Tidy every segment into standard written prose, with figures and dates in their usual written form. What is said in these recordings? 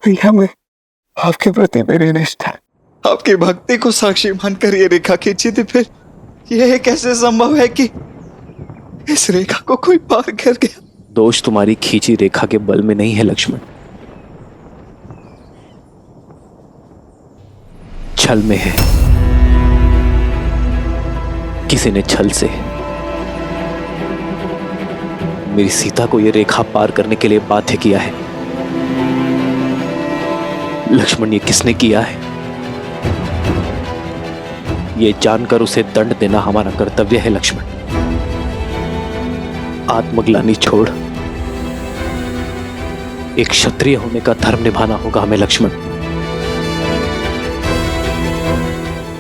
भैया, मैं आपके प्रति मेरी निष्ठा, आपकी भक्ति को साक्षी मानकर ये रेखा खींची थी, फिर यह कैसे संभव है कि इस रेखा को कोई पार कर गया? दोष तुम्हारी खींची रेखा के बल में नहीं है लक्ष्मण, छल में है। किसी ने छल से मेरी सीता को यह रेखा पार करने के लिए बाध्य किया है। लक्ष्मण, ये किसने किया है? ये जानकर उसे दंड देना हमारा कर्तव्य है लक्ष्मण। आत्मग्लानि छोड़ एक क्षत्रिय होने का धर्म निभाना होगा हमें लक्ष्मण,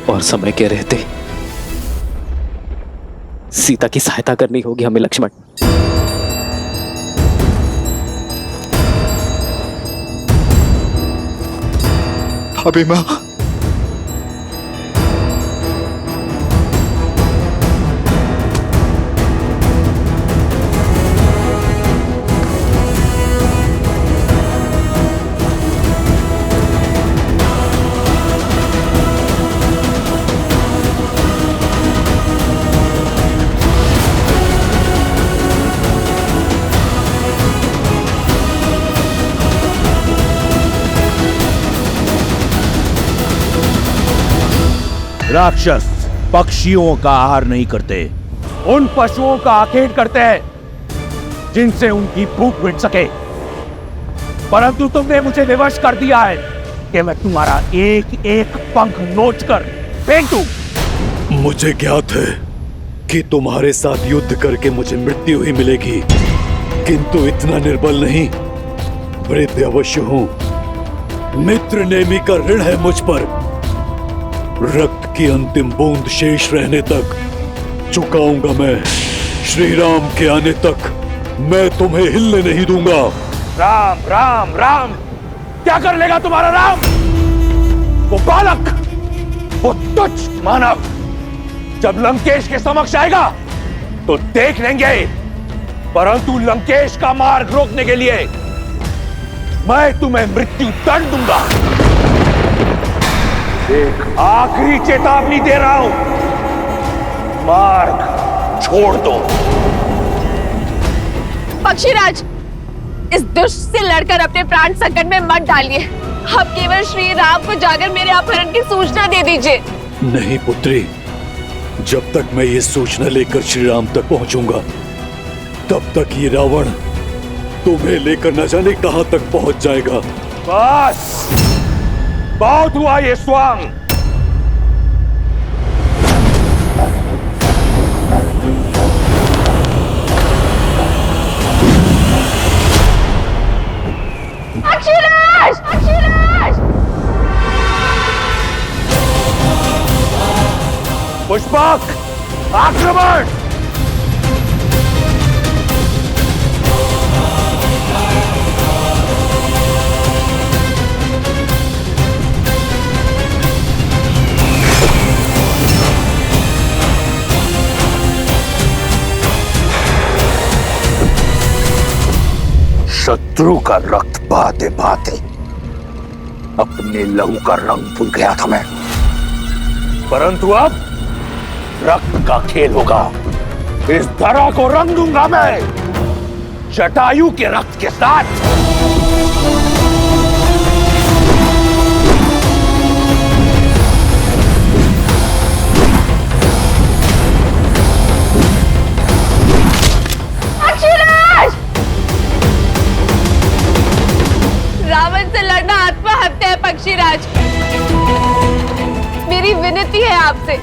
और समय के रहते सीता की सहायता करनी होगी हमें लक्ष्मण। भाभी मां, राक्षस पक्षियों का आहार नहीं करते, उन पशुओं का आखेट करते हैं जिनसे उनकी भूख मिट सके। परंतु तुमने मुझे विवश कर दिया है कि मैं तुम्हारा एक एक पंख नोच कर फेंक दूं। मुझे ज्ञात है कि तुम्हारे साथ युद्ध करके मुझे मृत्यु ही मिलेगी, किंतु इतना निर्बल नहीं, वृद्ध अवश्य हूं। मित्र नेमी का ऋण है मुझ पर। रक्त की अंतिम बूंद शेष रहने तक चुकाऊंगा मैं। श्री राम के आने तक मैं तुम्हें हिलने नहीं दूंगा। राम राम राम, क्या कर लेगा तुम्हारा राम? वो बालक, वो तुच्छ मानव जब लंकेश के समक्ष आएगा तो देख लेंगे, परंतु लंकेश का मार्ग रोकने के लिए मैं तुम्हें मृत्यु दंड दूंगा। एक आखिरी चेतावनी दे रहा हूं, मार्ग छोड़ दो। पक्षीराज, इस दुष्ट से लड़कर अपने प्राण संकट में मत डालिए। आप केवल श्री राम को जाकर मेरे अपहरण की सूचना दे दीजिए। नहीं पुत्री, जब तक मैं ये सूचना लेकर श्री राम तक पहुंचूंगा तब तक ये रावण तुम्हें लेकर न जाने कहां तक पहुंच जाएगा। बस, बहुत हुआ ये स्वांग। पक्षीराज! पक्षीराज! पुष्पक, आक्रमण! शत्रु का रक्त बहाते बहाते अपने लहू का रंग भूल गया था मैं, परंतु अब रक्त का खेल होगा। इस धरा को रंग दूंगा मैं, जटायु के रक्त के साथ। रावण से लड़ना आत्महत्या है पक्षीराज। मेरी विनती है आपसे,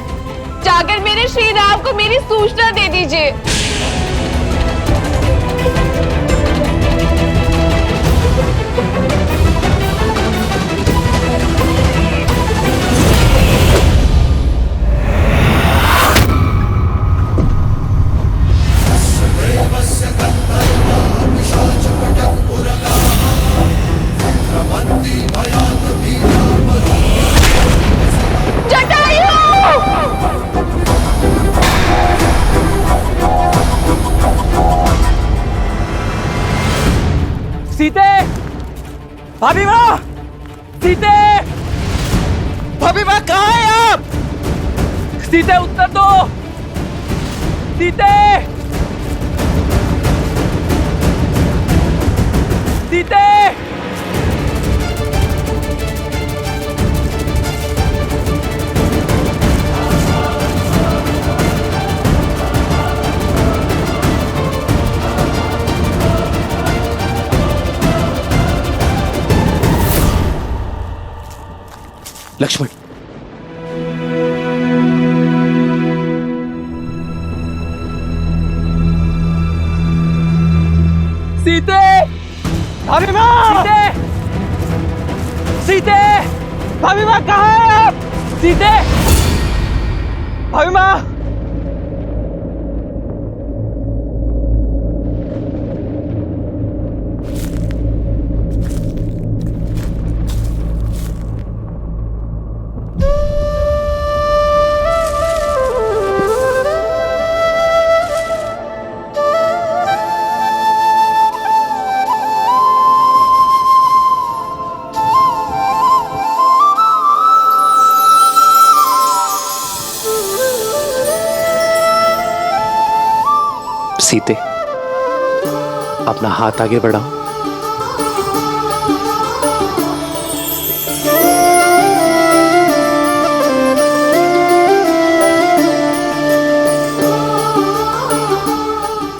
जाकर मेरे श्री राम को मेरी सूचना दे दीजिए। सीते, भाभी माँ, सीते! भाभी माँ कहाँ है आप? सीते उत्तर दो! सीते! सीते! लक्ष्मण, सीते! भाभी माँ! सीते! सीते! भाभी माँ कहाँ है आप? सीते! भाभी माँ! सीते, अपना हाथ आगे बढ़ाओ।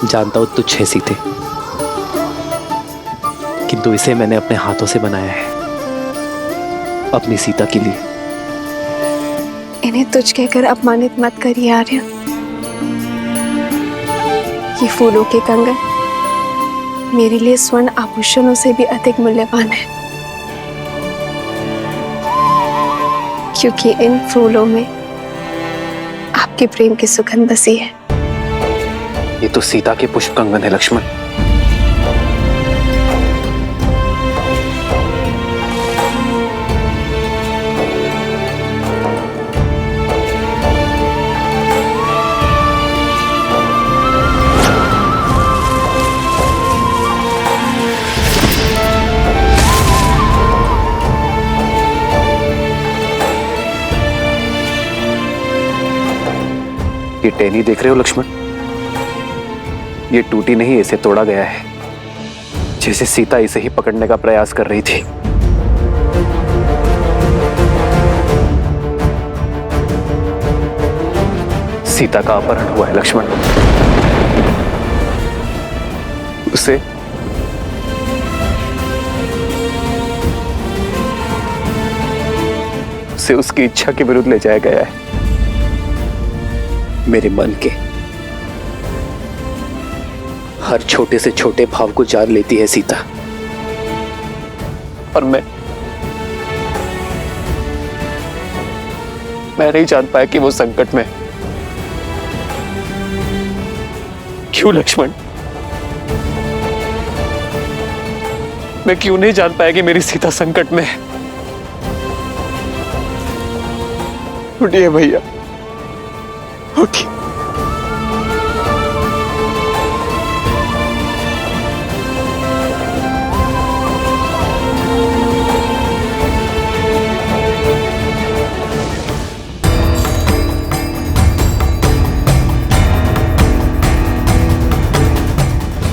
जानता हूं तुच्छ है सीते, किंतु इसे मैंने अपने हाथों से बनाया है, अपनी सीता के लिए। इन्हें तुझ कहकर अपमानित मत करिए आर्य। ये फूलों के कंगन मेरे लिए स्वर्ण आभूषणों से भी अधिक मूल्यवान है, क्योंकि इन फूलों में आपके प्रेम की सुगंध बसी है। ये तो सीता के पुष्प कंगन है लक्ष्मण। ये टहनी देख रहे हो लक्ष्मण? ये टूटी नहीं, इसे तोड़ा गया है, जैसे सीता इसे ही पकड़ने का प्रयास कर रही थी। सीता का अपहरण हुआ है लक्ष्मण। उसे उसकी इच्छा के विरुद्ध ले जाया गया है। मेरे मन के हर छोटे से छोटे भाव को जान लेती है सीता, और मैं नहीं जान पाया कि वो संकट में। क्यों लक्ष्मण? मैं क्यों नहीं जान पाया कि मेरी सीता संकट में है? उठिए भैया, उठिए।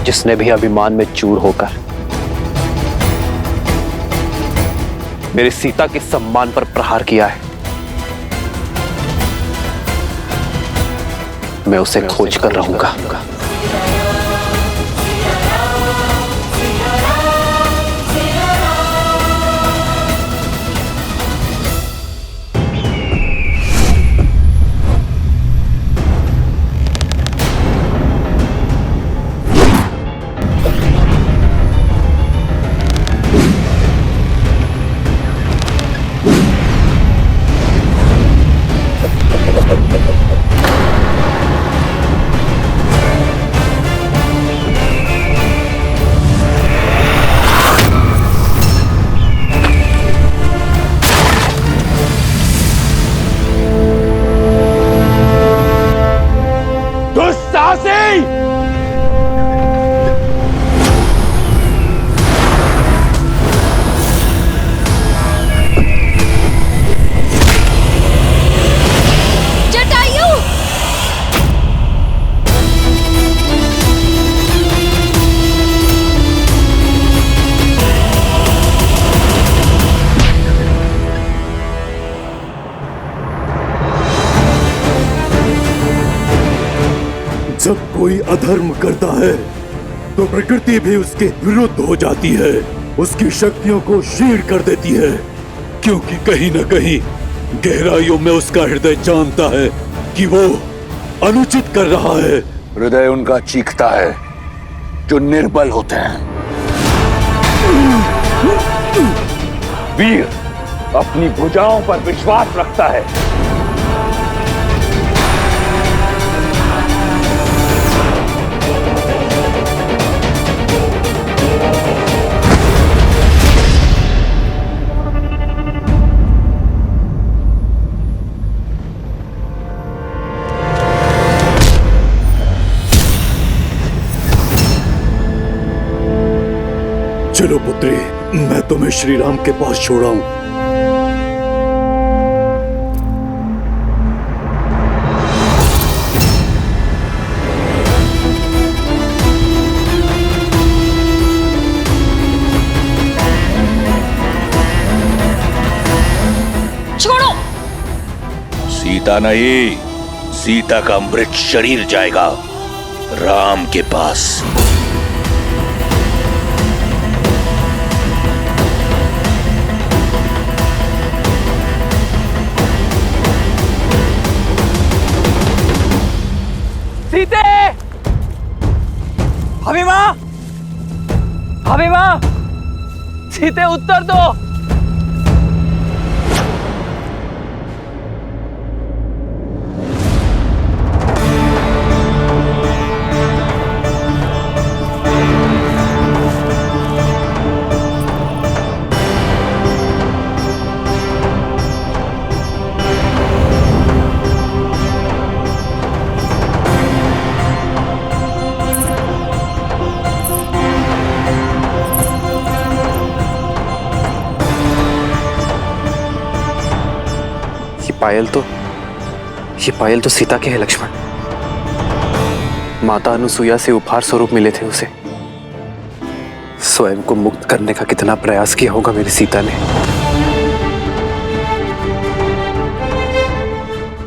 जिसने भी अभिमान में चूर होकर मेरी सीता के सम्मान पर प्रहार किया है, मैं उसे खोज कर रहूंगा। अधर्म करता है तो प्रकृति भी उसके विरुद्ध हो जाती है, उसकी शक्तियों को क्षीण कर देती है, क्योंकि कहीं न कहीं गहराइयों में उसका हृदय जानता है कि वो अनुचित कर रहा है। हृदय उनका चीखता है जो निर्बल होते हैं। वीर अपनी भुजाओं पर विश्वास रखता है। चलो पुत्री, मैं तुम्हें श्री राम के पास छोड़ा हूं। छोड़ो। सीता नहीं, सीता का मृत शरीर जाएगा राम के पास। सीते! भाभी माँ! भाभी माँ! सीते उत्तर दो! ये पायल तो सीता के है लक्ष्मण। माता अनुसुईया से उपहार स्वरूप मिले थे उसे। स्वयं को मुक्त करने का कितना प्रयास किया होगा मेरी सीता ने।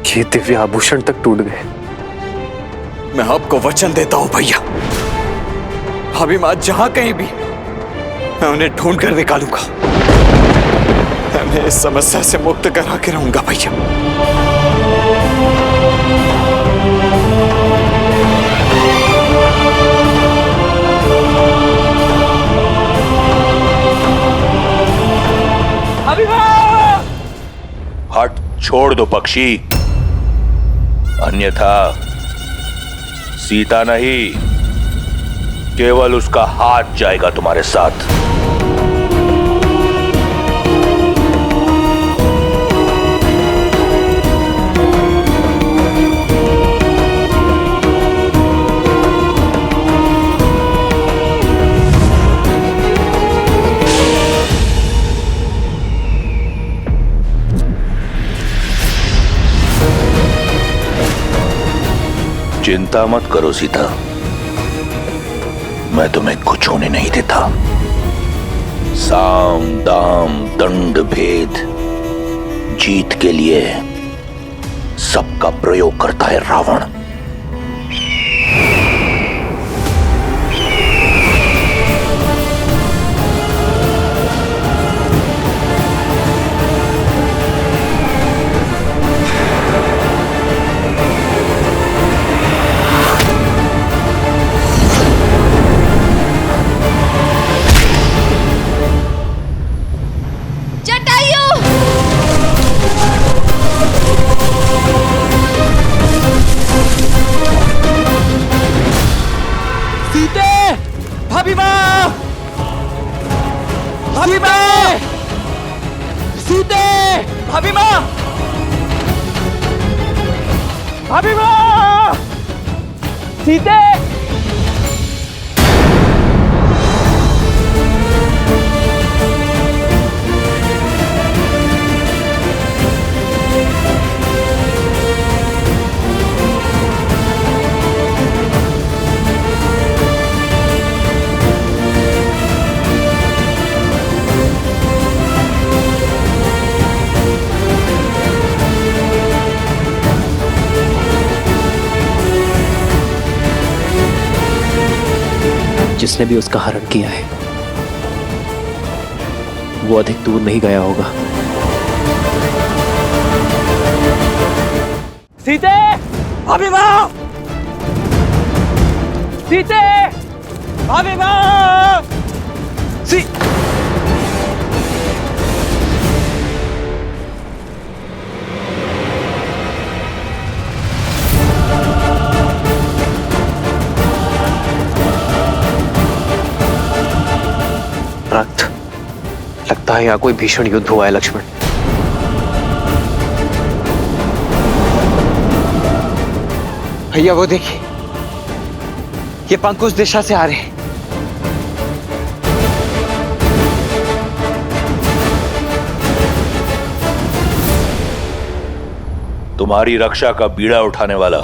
ये दिव्य आभूषण तक टूट गए। मैं आपको वचन देता हूं भैया, भाभी माँ जहां कहीं भी, मैं उन्हें ढूंढ कर निकालूंगा। मैं उन्हें इस समस्या से मुक्त करा के रहूंगा भैया। हट छोड़ दो पक्षी, अन्यथा सीता नहीं केवल उसका हाथ जाएगा तुम्हारे साथ। चिंता मत करो सीता, मैं तुम्हें कुछ होने नहीं देता। साम दाम दंड भेद जीत के लिए सबका प्रयोग करता है रावण। भाभी माँ! भाभी माँ! सीते! भाभी माँ! भाभी माँ! सीते! जिसने भी उसका हरण किया है वो अधिक दूर नहीं गया होगा। सीते, अभिमान, सीते, अभिमान, रक्त, लगता है यहाँ कोई भीषण युद्ध हुआ है लक्ष्मण। भैया वो देखिए, ये पंख उस दिशा से आ रहे हैं। तुम्हारी रक्षा का बीड़ा उठाने वाला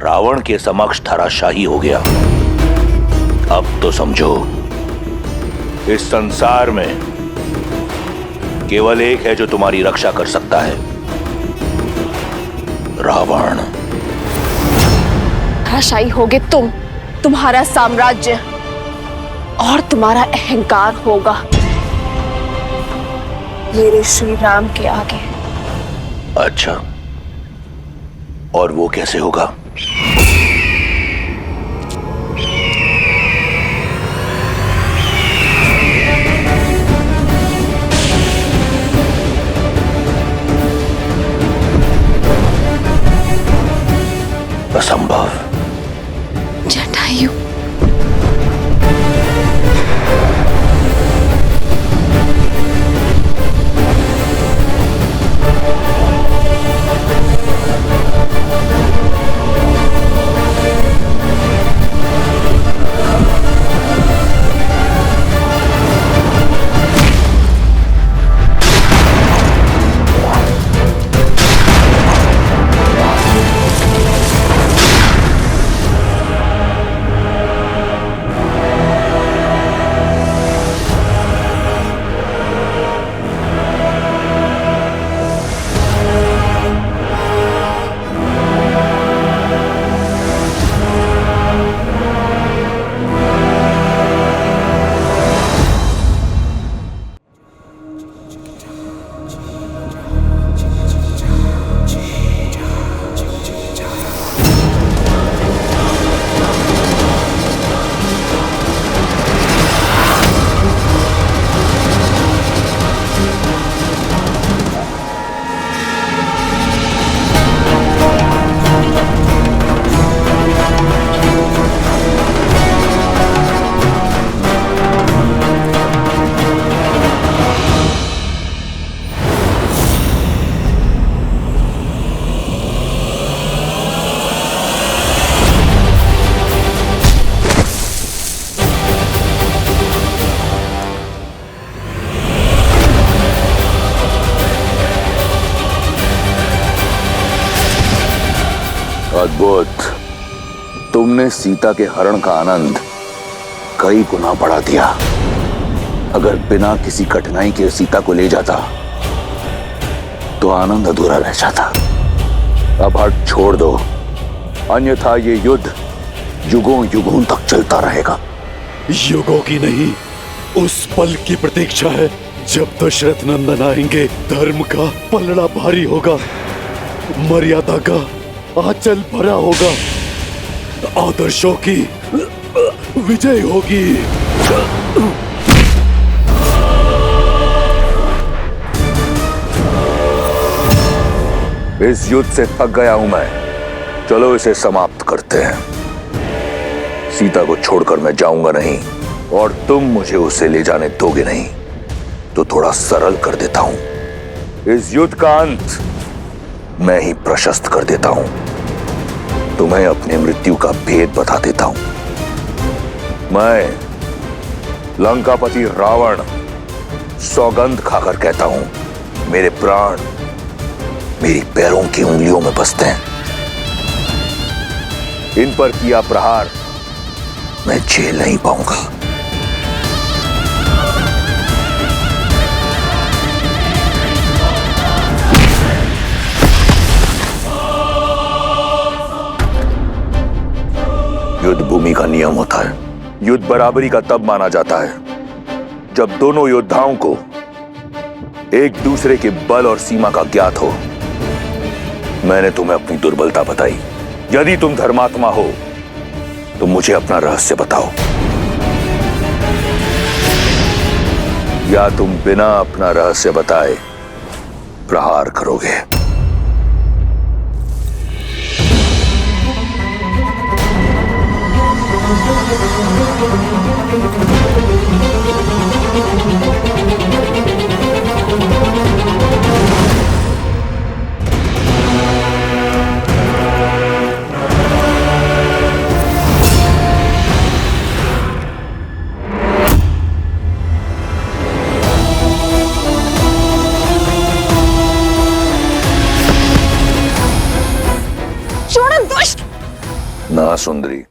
रावण के समक्ष धराशाही हो गया। अब तो समझो, इस संसार में केवल एक है जो तुम्हारी रक्षा कर सकता है, रावण। धराशायी होगे तुम, तुम्हारा साम्राज्य और तुम्हारा अहंकार होगा मेरे श्री राम के आगे। अच्छा, और वो कैसे होगा? असंभव। जटायु, अद्भुत। तुमने सीता के हरण का आनंद कई गुना बढ़ा दिया। अगर बिना किसी कठिनाई के सीता को ले जाता तो आनंद अधूरा रह जाता। अब हट छोड़ दो, अन्यथा ये युद्ध युगों युगों तक चलता रहेगा। युगों की नहीं, उस पल की प्रतीक्षा है जब दशरथ नंदन आएंगे। धर्म का पलड़ा भारी होगा, मर्यादा का आंचल भरा होगा, आदर्शों की विजय होगी। इस युद्ध से थक गया हूं मैं। चलो इसे समाप्त करते हैं। सीता को छोड़कर मैं जाऊंगा नहीं, और तुम मुझे उसे ले जाने दोगे नहीं। तो थोड़ा सरल कर देता हूं। इस युद्ध का अंत मैं ही प्रशस्त कर देता हूं। तुम्हें अपनी मृत्यु का भेद बता देता हूं। मैं लंकापति रावण सौगंध खाकर कहता हूं, मेरे प्राण मेरी पैरों की उंगलियों में बसते हैं। इन पर किया प्रहार मैं झेल नहीं पाऊंगा। युद्ध भूमि का नियम होता है, युद्ध बराबरी का तब माना जाता है जब दोनों योद्धाओं को एक दूसरे के बल और सीमा का ज्ञात हो। मैंने तुम्हें अपनी दुर्बलता बताई। यदि तुम धर्मात्मा हो तो मुझे अपना रहस्य बताओ, या तुम बिना अपना रहस्य बताए प्रहार करोगे। छोड़ो दुष्ट! ना सुंदरी,